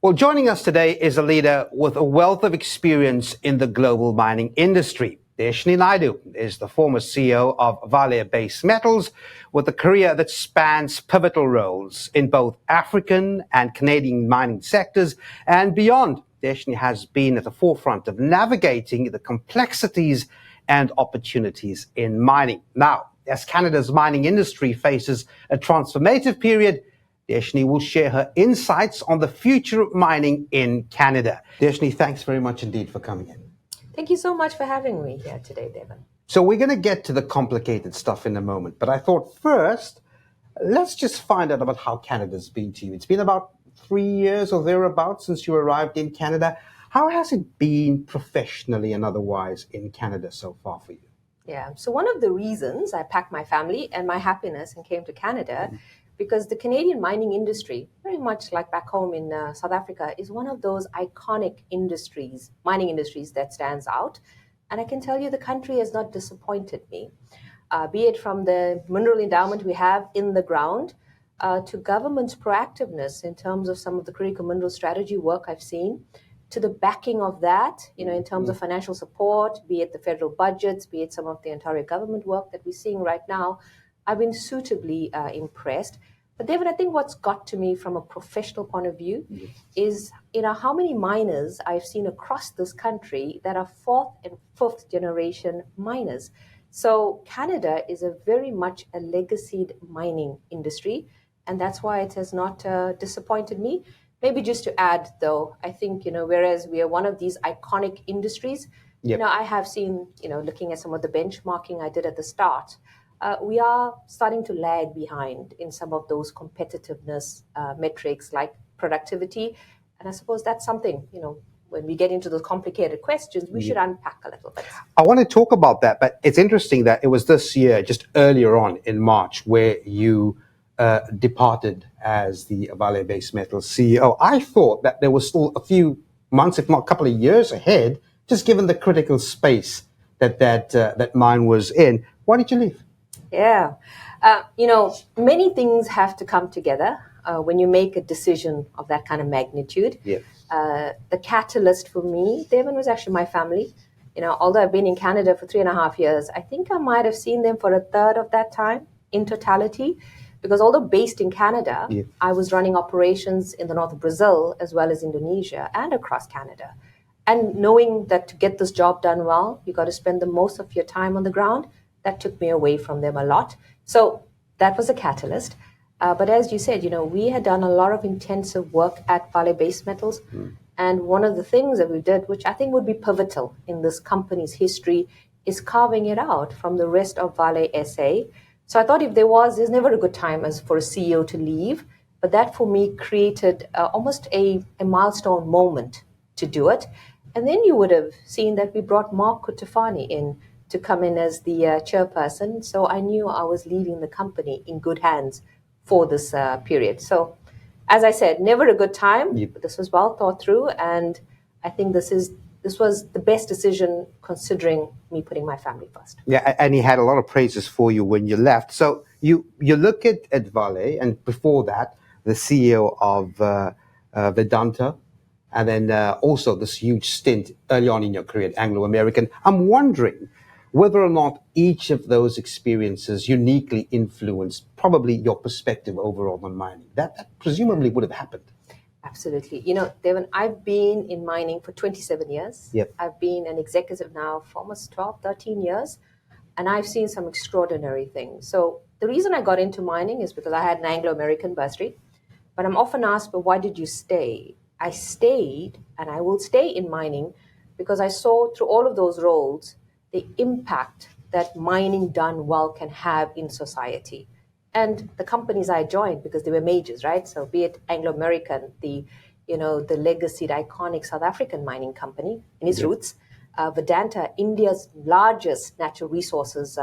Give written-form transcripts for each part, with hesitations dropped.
Well, joining us today is a leader with a wealth of experience in the global mining industry. Deshnee Naidoo is the former CEO of Vale Base Metals, with a career that spans pivotal roles in both African and Canadian mining sectors and beyond. Deshnee has been at the forefront of navigating the complexities and opportunities in mining. Now, as Canada's mining industry faces a transformative period, Deshnee will share her insights on the future of mining in Canada. Deshnee, thanks very much indeed for coming in. Thank you so much for having me here today, Devan. So we're going to get to the complicated stuff in a moment, but I thought first, let's just find out about how Canada's been to you. It's been about 3 years or thereabouts since you arrived in Canada. How has it been professionally and otherwise in Canada so far for you? Yeah, so one of the reasons I packed my family and my happiness and came to Canada because the Canadian mining industry, very much like back home in South Africa, is one of those iconic industries, mining industries that stands out. And I can tell you the country has not disappointed me, be it from the mineral endowment we have in the ground to government's proactiveness in terms of some of the critical mineral strategy work I've seen, to the backing of that, in terms of financial support, be it the federal budgets, be it some of the Ontario government work that we're seeing right now. I've been suitably impressed. But David, I think what's got to me from a professional point of view is, how many miners I've seen across this country that are fourth and fifth generation miners. So Canada is a very much a legacied mining industry, and that's why it has not disappointed me. Maybe just to add, though, I think, whereas we are one of these iconic industries, I have seen, looking at some of the benchmarking I did at the start, we are starting to lag behind in some of those competitiveness metrics like productivity. And I suppose that's something, when we get into those complicated questions, we should unpack a little bit. I want to talk about that, but it's interesting that it was this year, just earlier on in March, where you departed as the Vale Base Metals CEO. I thought that there was still a few months, if not a couple of years ahead, just given the critical space that mine was in. Why did you leave? Yeah. Many things have to come together when you make a decision of that kind of magnitude. Yeah. The catalyst for me, Devan, was actually my family. Although I've been in Canada for 3.5 years, I think I might have seen them for a third of that time in totality. Because although based in Canada, I was running operations in the north of Brazil as well as Indonesia and across Canada. And knowing that to get this job done well, you got to spend the most of your time on the ground, that took me away from them a lot. So that was a catalyst. But as you said, we had done a lot of intensive work at Vale Base Metals. And one of the things that we did, which I think would be pivotal in this company's history, is carving it out from the rest of Vale SA. So I thought there's never a good time as for a CEO to leave, but that for me created almost a milestone moment to do it. And then you would have seen that we brought Mark Cutifani in to come in as the chairperson. So I knew I was leaving the company in good hands for this period. So as I said, never a good time, but this was well thought through. And I think this was the best decision considering me putting my family first. Yeah, and he had a lot of praises for you when you left. So you look at Vale, and before that, the CEO of Vedanta, and then also this huge stint early on in your career at Anglo American. I'm wondering whether or not each of those experiences uniquely influenced probably your perspective overall on mining. That presumably would have happened. Absolutely. Devan, I've been in mining for 27 years. Yep. I've been an executive now for almost 12, 13 years, and I've seen some extraordinary things. So the reason I got into mining is because I had an Anglo-American bursary, but I'm often asked, but why did you stay? I stayed, and I will stay in mining because I saw through all of those roles the impact that mining done well can have in society. And the companies I joined, because they were majors, right? So be it Anglo-American, the legacy, the iconic South African mining company in its roots, Vedanta, India's largest natural resources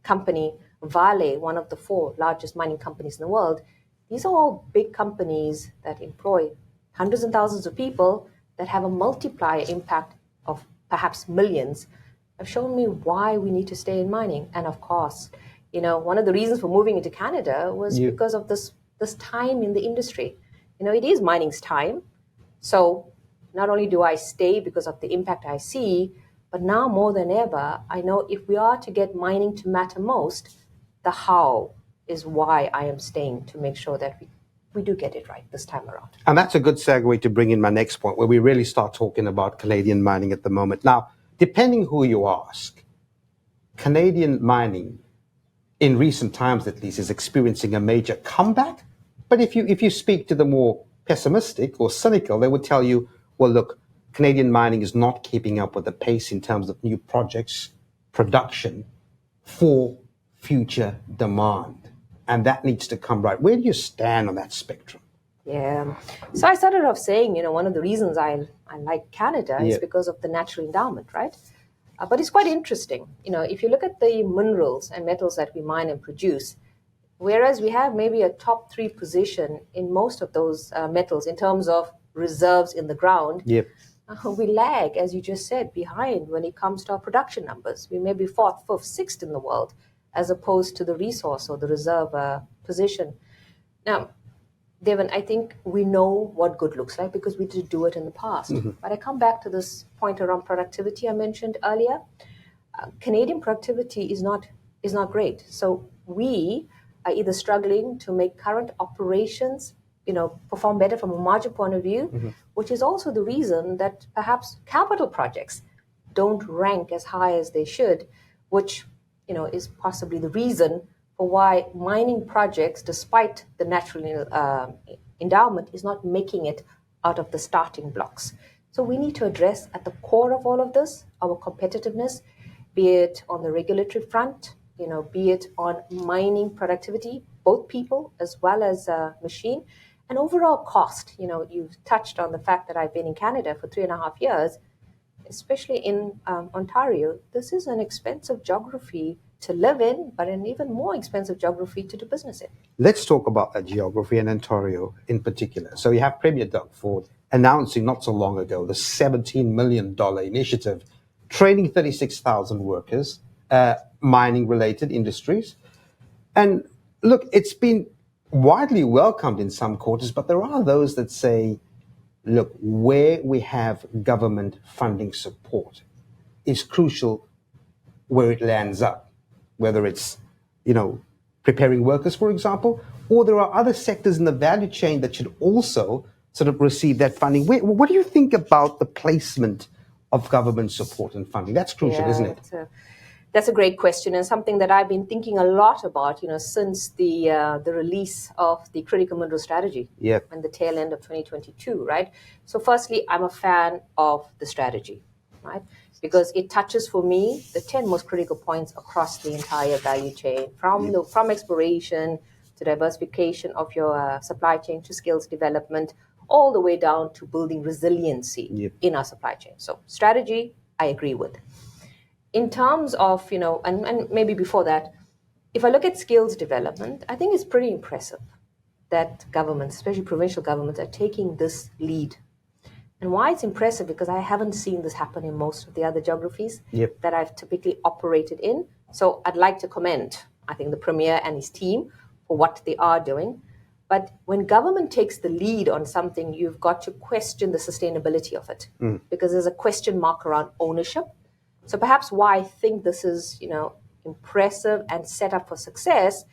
company, Vale, one of the 4 largest mining companies in the world. These are all big companies that employ hundreds and thousands of people that have a multiplier impact of perhaps millions, have shown me why we need to stay in mining. And of course, one of the reasons for moving into Canada was because of this time in the industry. It is mining's time, So not only do I stay because of the impact I see, but now more than ever, I know if we are to get mining to matter most, the how is why I am staying, to make sure that we do get it right this time around. And that's a good segue to bring in my next point, where we really start talking about Canadian mining at the moment. Now, depending who you ask, Canadian mining, in recent times at least, is experiencing a major comeback. But if you speak to the more pessimistic or cynical, they would tell you, well, look, Canadian mining is not keeping up with the pace in terms of new projects, production for future demand. And that needs to come right. Where do you stand on that spectrum? Yeah. So I started off saying, one of the reasons I like Canada is because of the natural endowment, right? But it's quite interesting. If you look at the minerals and metals that we mine and produce, whereas we have maybe a top 3 position in most of those metals in terms of reserves in the ground, we lag, as you just said, behind when it comes to our production numbers. We may be 4th, 5th, 6th in the world, as opposed to the resource or the reserve position. Now, Devan, I think we know what good looks like because we did do it in the past. But I come back to this point around productivity I mentioned earlier. Canadian productivity is not great. So we are either struggling to make current operations perform better from a margin point of view, which is also the reason that perhaps capital projects don't rank as high as they should, which is possibly the reason for why mining projects, despite the natural endowment, is not making it out of the starting blocks. So we need to address at the core of all of this our competitiveness, be it on the regulatory front, be it on mining productivity, both people as well as machine, and overall cost. You've touched on the fact that I've been in Canada for 3.5 years, especially in Ontario. This is an expensive geography to live in, but an even more expensive geography to do business in. Let's talk about that geography and Ontario in particular. So you have Premier Doug Ford announcing not so long ago the $17 million initiative, training 36,000 workers, mining-related industries. And look, it's been widely welcomed in some quarters, but there are those that say, look, where we have government funding support is crucial where it lands up, whether it's, preparing workers, for example, or there are other sectors in the value chain that should also sort of receive that funding. What do you think about the placement of government support and funding? That's crucial, isn't it? That's a great question, and something that I've been thinking a lot about, since the release of the critical mineral strategy and the tail end of 2022, right? So firstly, I'm a fan of the strategy, right? Because it touches for me the 10 most critical points across the entire value chain, from exploration to diversification of your supply chain to skills development, all the way down to building resiliency in our supply chain. So strategy, I agree with. In terms of, and maybe before that, if I look at skills development, I think it's pretty impressive that governments, especially provincial governments, are taking this lead. And why it's impressive, because I haven't seen this happen in most of the other geographies that I've typically operated in. So I'd like to commend, I think, the Premier and his team for what they are doing. But when government takes the lead on something, you've got to question the sustainability of it, because there's a question mark around ownership. So perhaps why I think this is, impressive and set up for success,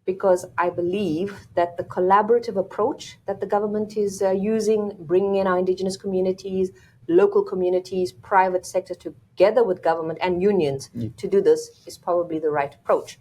because I believe that the collaborative approach that the government is using, bringing in our Indigenous communities, local communities, private sector together with government and unions to do this is probably the right approach.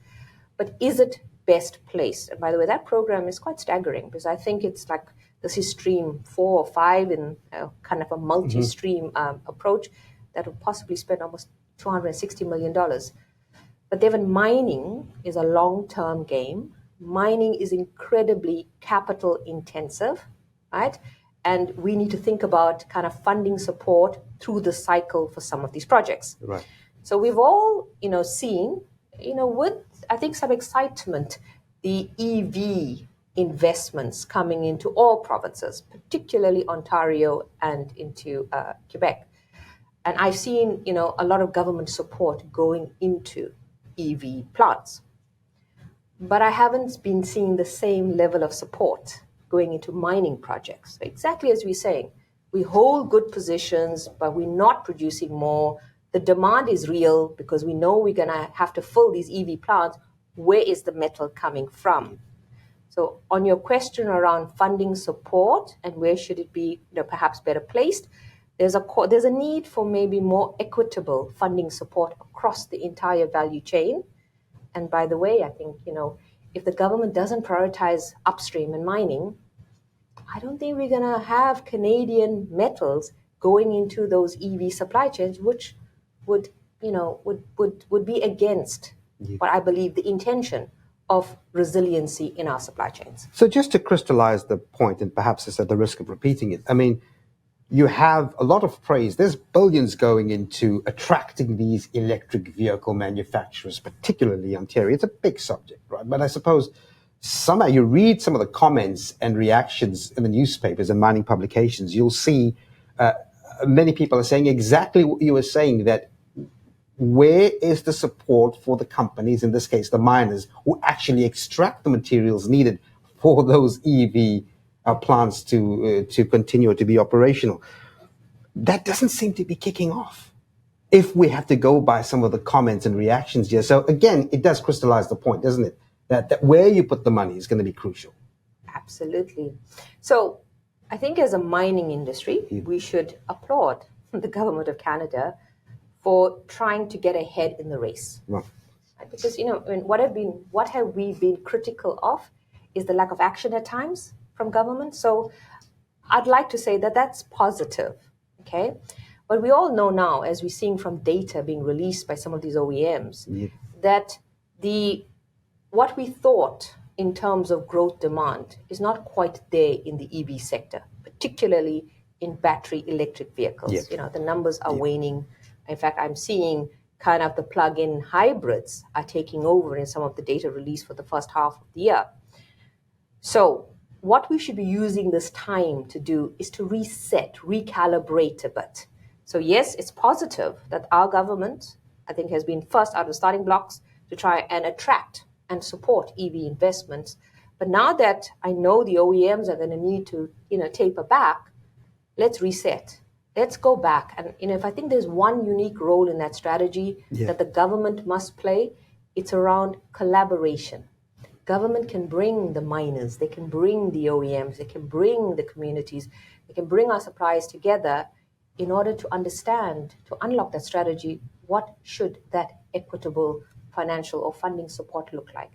But is it best placed? And by the way, that program is quite staggering, because I think it's like this is stream 4 or 5 in kind of a multi-stream approach that will possibly spend almost $260 million. But Devan, mining is a long-term game. Mining is incredibly capital intensive, right? And we need to think about kind of funding support through the cycle for some of these projects. Right. So we've all, seen, with, I think, some excitement, the EV investments coming into all provinces, particularly Ontario and into Quebec. And I've seen, a lot of government support going into EV plants. But I haven't been seeing the same level of support going into mining projects. Exactly as we're saying, we hold good positions, but we're not producing more. The demand is real because we know we're going to have to fill these EV plants. Where is the metal coming from? So on your question around funding support and where should it be, perhaps better placed, there's a need for maybe more equitable funding support across the entire value chain. And by the way, I think, if the government doesn't prioritize upstream and mining, I don't think we're going to have Canadian metals going into those EV supply chains, which would be against what I believe the intention of resiliency in our supply chains. So just to crystallize the point, and perhaps it's at the risk of repeating it, I mean, you have a lot of praise. There's billions going into attracting these electric vehicle manufacturers, particularly Ontario. It's a big subject, right? But I suppose somehow you read some of the comments and reactions in the newspapers and mining publications, you'll see many people are saying exactly what you were saying, that where is the support for the companies, in this case the miners, who actually extract the materials needed for those EV plants to continue to be operational? That doesn't seem to be kicking off, if we have to go by some of the comments and reactions here. So again, it does crystallize the point, doesn't it? That where you put the money is going to be crucial. Absolutely. So I think as a mining industry, we should applaud the government of Canada for trying to get ahead in the race. Right. Because, what have we been critical of is the lack of action at times from government. So I'd like to say that that's positive, okay? But we all know now, as we're seeing from data being released by some of these OEMs, that what we thought in terms of growth demand is not quite there in the EV sector, particularly in battery electric vehicles. The numbers are waning. In fact, I'm seeing kind of the plug-in hybrids are taking over in some of the data released for the first half of the year. So what we should be using this time to do is to reset, recalibrate a bit. So yes, it's positive that our government, I think, has been first out of the starting blocks to try and attract and support EV investments. But now that I know the OEMs are going to need to, taper back, let's reset. Let's go back. And, if I think there's one unique role in that strategy that the government must play, it's around collaboration. Government can bring the miners, they can bring the OEMs, they can bring the communities, they can bring our suppliers together in order to understand, to unlock that strategy, what should that equitable financial or funding support look like.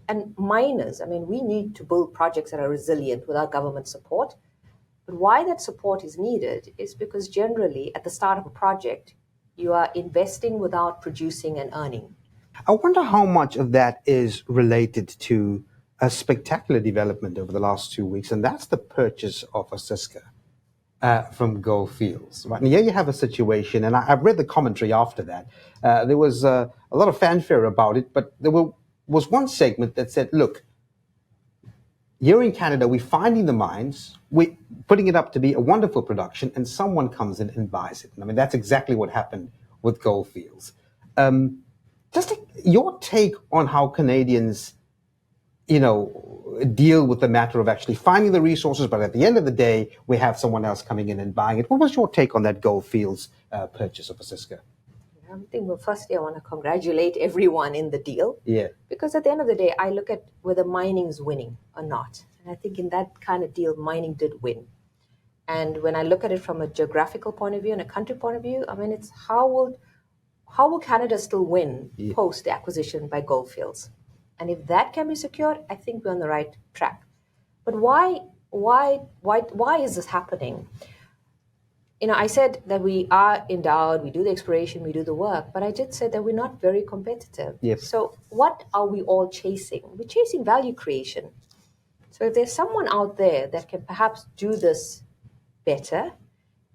And miners, we need to build projects that are resilient without government support. But why that support is needed is because generally at the start of a project, you are investing without producing and earning. I wonder how much of that is related to a spectacular development over the last 2 weeks, and that's the purchase of Frisco from Gold Fields. Right? And here you have a situation, and I've read the commentary after that. There was a lot of fanfare about it, but there was one segment that said, look, here in Canada, we're finding the mines, we're putting it up to be a wonderful production, and someone comes in and buys it. And that's exactly what happened with Gold Fields. Just your take on how Canadians, deal with the matter of actually finding the resources, but at the end of the day, we have someone else coming in and buying it. What was your take on that Gold Fields purchase of Frisco? I think, firstly, I want to congratulate everyone in the deal. Yeah. Because at the end of the day, I look at whether mining's winning or not. And I think in that kind of deal, mining did win. And when I look at it from a geographical point of view and a country point of view, it's how will Canada still win post the acquisition by Gold Fields? And if that can be secured, I think we're on the right track. But why is this happening? I said that we are endowed, we do the exploration, we do the work, but I did say that we're not very competitive. Yep. So what are we all chasing? We're chasing value creation. So if there's someone out there that can perhaps do this better,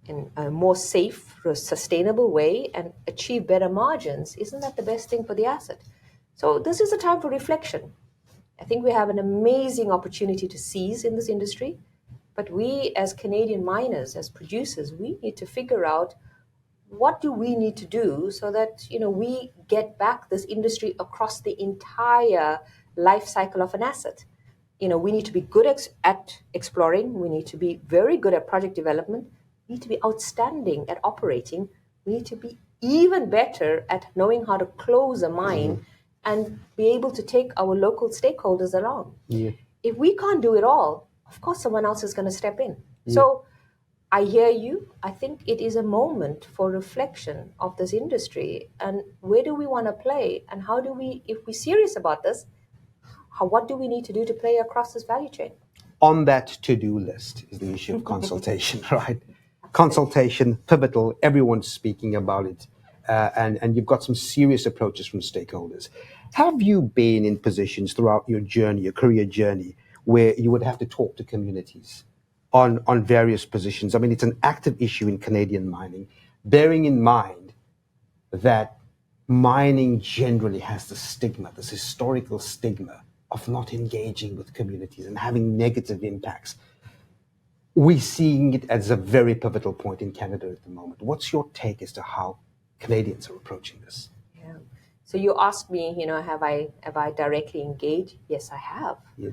in a more safe, sustainable way and achieve better margins, isn't that the best thing for the asset? So this is a time for reflection. I think we have an amazing opportunity to seize in this industry, but we as Canadian miners, as producers, we need to figure out what do we need to do so that we get back this industry across the entire life cycle of an asset. We need to be good at exploring. We need to be very good at project development, We need to be outstanding at operating. We need to be even better at knowing how to close a mine and be able to take our local stakeholders along. Yeah. If we can't do it all, of course someone else is going to step in. So I hear you. I think it is a moment for reflection of this industry and where do we want to play and how do we, if we're serious about this, what do we need to do to play across this value chain? On that to-do list is the issue of consultation, right? Consultation, pivotal, everyone's speaking about it, and you've got some serious approaches from stakeholders. Have you been in positions throughout your journey, your career journey, where you would have to talk to communities on various positions? I mean, it's an active issue in Canadian mining, bearing in mind that mining generally has the stigma, this historical stigma of not engaging with communities and having negative impacts. We're seeing it as a very pivotal point in Canada at the moment. What's your take as to how Canadians are approaching this? Yeah. So you asked me, have I directly engaged? Yes, I have. Yeah.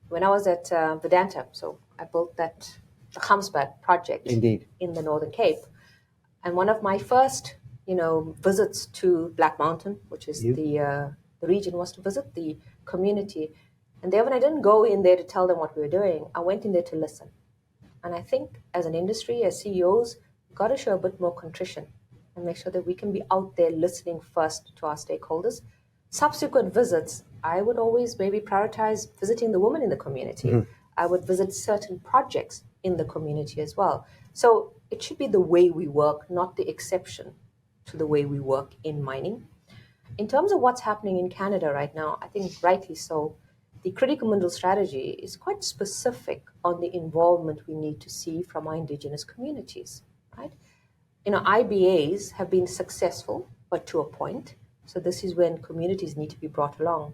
When I was at Vedanta, so I built the Gamsberg project Indeed. in the Northern Cape. And one of my first, visits to Black Mountain, which is the region, was to visit the community. And there, when I didn't go in there to tell them what we were doing, I went in there to listen. And I think as an industry, as CEOs, we've got to show a bit more contrition and make sure that we can be out there listening first to our stakeholders. Subsequent visits, I would always maybe prioritize visiting the women in the community. I would visit certain projects in the community as well. So it should be the way we work, not the exception to the way we work in mining. In terms of what's happening in Canada right now, I think rightly so, the critical mineral strategy is quite specific on the involvement we need to see from our Indigenous communities, right? IBAs have been successful, but to a point. So this is when communities need to be brought along.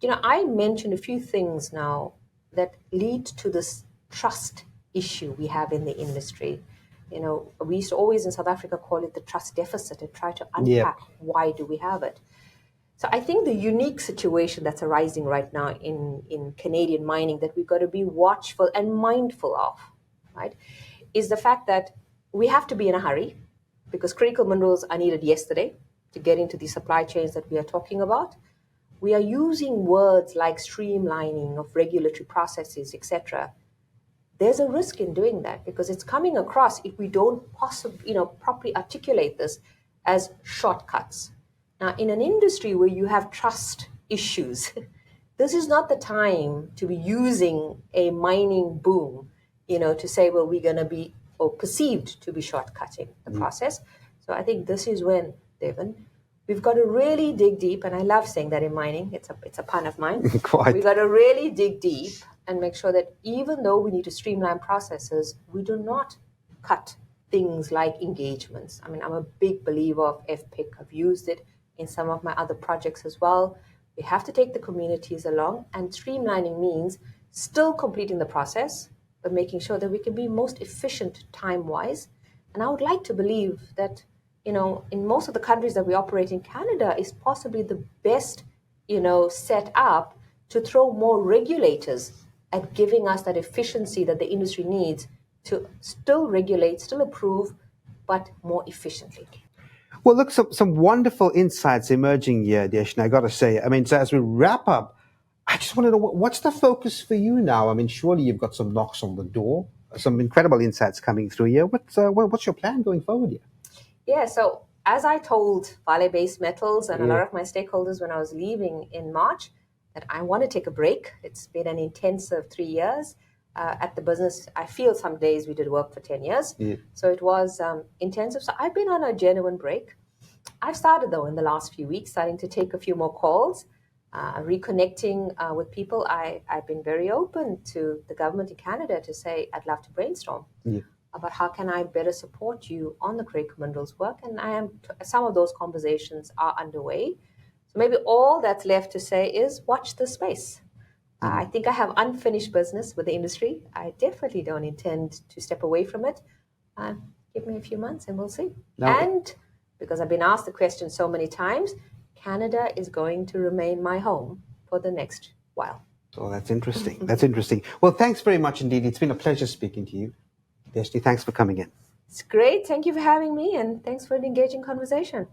I mentioned a few things now that lead to this trust issue we have in the industry. We used to always in South Africa call it the trust deficit and try to unpack why do we have it. So I think the unique situation that's arising right now in Canadian mining that we've got to be watchful and mindful of, right, is the fact that we have to be in a hurry because critical minerals are needed yesterday to get into the supply chains that we are talking about. We are using words like streamlining of regulatory processes, etc. There's a risk in doing that because it's coming across, if we don't properly articulate this, as shortcuts. Now, in an industry where you have trust issues, this is not the time to be using a mining boom, to say, well, we're going to be, or perceived to be shortcutting the process. So I think this is when, Devan, we've got to really dig deep, and I love saying that in mining. It's a pun of mine. Quite. We've got to really dig deep and make sure that even though we need to streamline processes, we do not cut things like engagements. I mean, I'm a big believer of FPIC. I've used it in some of my other projects as well. We have to take the communities along, and streamlining means still completing the process, but making sure that we can be most efficient time-wise. And I would like to believe that, in most of the countries that we operate in, Canada is possibly the best, set up to throw more regulators at giving us that efficiency that the industry needs to still regulate, still approve, but more efficiently. Well, look, some wonderful insights emerging here, Deshnee, I got to say. I mean, so as we wrap up, I just want to know, what's the focus for you now? I mean, surely you've got some knocks on the door, some incredible insights coming through here. What's your plan going forward here? Yeah, so as I told Vale Base Metals and a lot of my stakeholders when I was leaving in March, that I want to take a break. It's been an intensive 3 years. At the business, I feel some days we did work for 10 years. Yeah. So it was intensive. So I've been on a genuine break. I've started, though, in the last few weeks, starting to take a few more calls, reconnecting with people. I've been very open to the government in Canada to say, I'd love to brainstorm about how can I better support you on the critical minerals work. And some of those conversations are underway. So maybe all that's left to say is watch the space. I think I have unfinished business with the industry. I definitely don't intend to step away from it. Give me a few months and we'll see. No. And because I've been asked the question so many times, Canada is going to remain my home for the next while. Oh, that's interesting. That's interesting. Well, thanks very much indeed. It's been a pleasure speaking to you. Deshnee, thanks for coming in. It's great. Thank you for having me, and thanks for an engaging conversation.